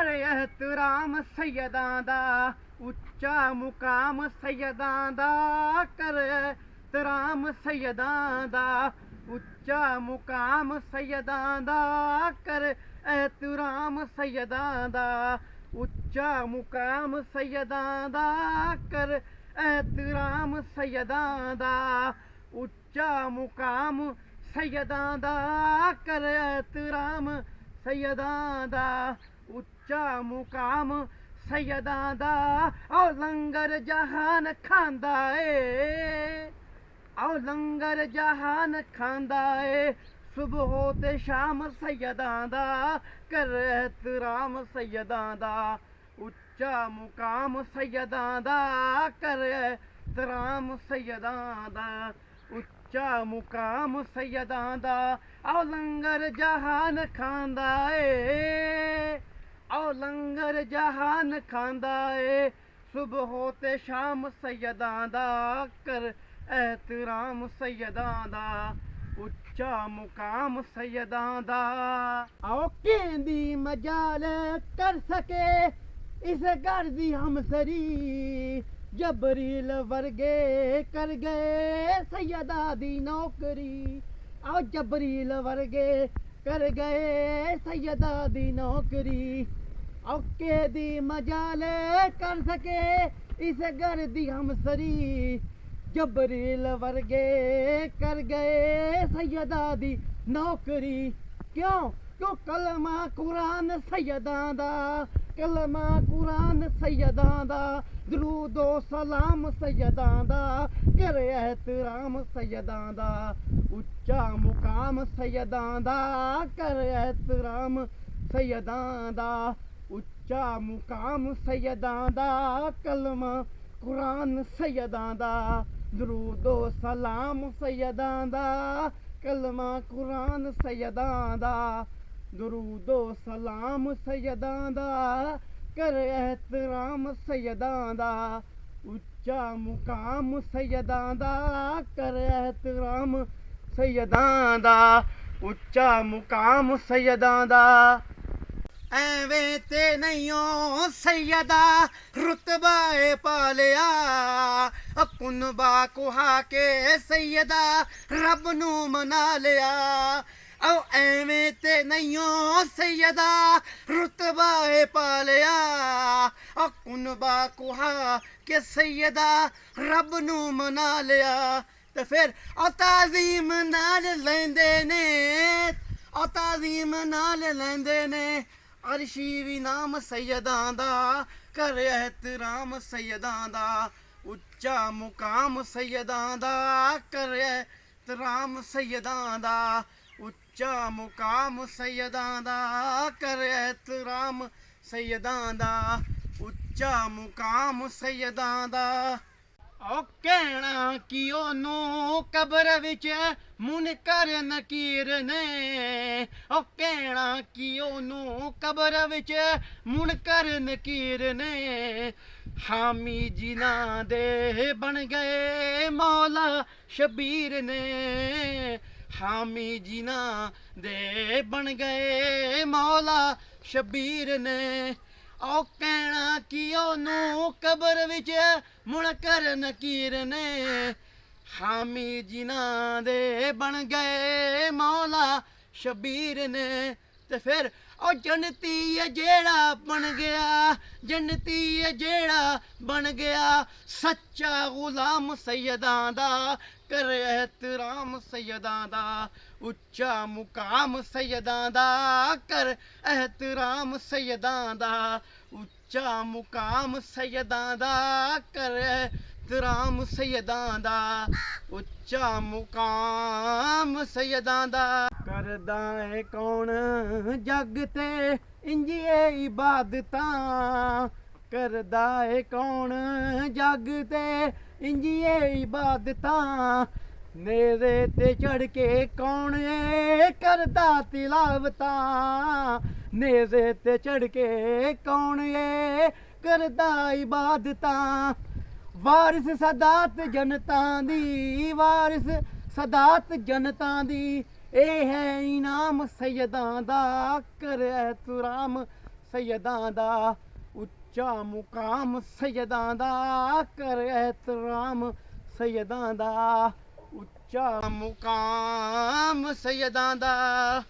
कर एहतराम सैयदां दा उच्चा मुकाम सैयदां दा कर एहतराम सैयदां दा उच्चा मुकाम सैयदां दा कर एहतराम सैयदां दा उच्चा मुकाम सैयदां दा कर एहतराम सैयदां दा उच्चा मुकाम सैयदां दा कर एहतराम सैयदां दा उच्चा मुकाम सैयदां दा ओ लंगर जहान खांदा ए ओ लंगर जहान खांदा ए सुबह ते शाम सैयदां दा कर एहतराम सैयदां दा उच्चा मुकाम सैयदां दा कर एहतराम सैयदां दा उच्चा मुकाम सैयदां दा ओ लंगर जहान खांदा ए ओ लंगर जहान खांदा ए सुबह ते शाम सैयदां दा कर एहतराम सैयदां दा उच्चा मुकाम सैयदां दा आओ केंदी मजाल कर सके इस घर दी हमसरी जबरील वर्गे कर गए सैयदा दी नौकरी आओ जबरील वर्गे कर गए सैयदा दी नौकरी आओ केदी मजाल कर सके इस घर दी हमसरी जबरील वर्गे कर गए सैयदा दी नौकरी क्यों क्यों कलमा कुरान सैयदां दा कलमा कुरान सैयदां दा दरूदो सलाम सैयदां दा कर एहतराम सैयदां दा उच्चा मुकाम सैयदां दा कर एहतराम सैयदां दा उच्चा मुकाम सैयदां दा कलमा कुरान सैयदां दा दरूदो सलाम सैयदां दा कलमा कुरान सैयदां दा दरूदो सलाम सैयदां दा कर एहतराम सैयदां दा उच्चा मुकाम सैयदां दा कर एहतराम सैयदां दा उच्चा मुकाम सैयदां दा ਐਵੇਂ ਤੇ ਨਹੀਂ ਓ ਸੈਯਦਾ ਰੁਤਬਾ ਏ ਪਾਲਿਆ ਕੁਨਬਾ ਕੁਹਾ ਕੇ ਸੈਯਦਾ ਰੱਬ ਨੂੰ ਮਨਾ ਲਿਆ ਓ ਐਵੇਂ ਤੇ ਨਹੀਂ ਓ ਸੈਯਦਾ ਰੁਤਬਾ ਏ ਪਾਲਿਆ ਕੁਨਬਾ ਕੁਹਾ ਕੇ ਸੈਯਦਾ ਰੱਬ ਨੂੰ ਮਨਾ ਲਿਆ ਤੇ ਫਿਰ ਉਹ ਤਾਜ਼ੀਮ ਨਾਲ ਲੈਂਦੇ ਨੇ ਉਹ ਤਾਜ਼ੀਮ ਨਾਲ ਲੈਂਦੇ ਨੇ अर्शी भी नाम सैयदां दा कर एहतराम सैयदां दा उच्चा मुकाम सैयदां दा कर एहतराम सैयदां दा उच्चा मुकाम सैयदां दा कर एहतराम सैयदां दा उच्चा मुकाम सैयदां दा ओ कहना कि ओनू कब्र विच मुनकर नकीर ने ओ कहना कि ओनू कब्र विच मुनकर नकीर ने हामी जिना दे बन गए मौला शबीर ने हामी जिना दे बन गए मौला शबीर ने ओ कहना कि ओनू कब्र विच मुनकर नकीर ने हामी जिना दे बन गए मौला शबीर ने ते फिर ओ जन्नती है जेड़ा बन गया जन्नती है जेड़ा बन गया सच्चा गुलाम सैयदां दा कर एहतराम सैयदां दा उच्चा मुकाम सैयदां दा कर एहतराम सैयदां दा उच्चा मुकाम सैयदां दा कर एहतराम सैयदां दा उच्चा मुकाम सैयदां दा करदा है कौन जग ते इंजिए इबादतां करदा है कौन जग ते इंजिए इबादतां नेज़े ते चढ़ के कौन करदा तिलावतां नेज़े ते चढ़ के कौन करदा इबादतां वारिस सदात जनतां दी वारिस सदात जनतां दी ए है इनाम सैयदां दा कर एहतराम ਸੈਯਦਾਂ ਦਾ ਉੱਚਾ ਮੁਕਾਮ ਸੈਯਦਾਂ ਦਾ ਕਰ ਇਹਤਰਾਮ ਸੈਯਦਾਂ ਦਾ ਉੱਚਾ ਮੁਕਾਮ ਸੈਯਦਾਂ ਦਾ।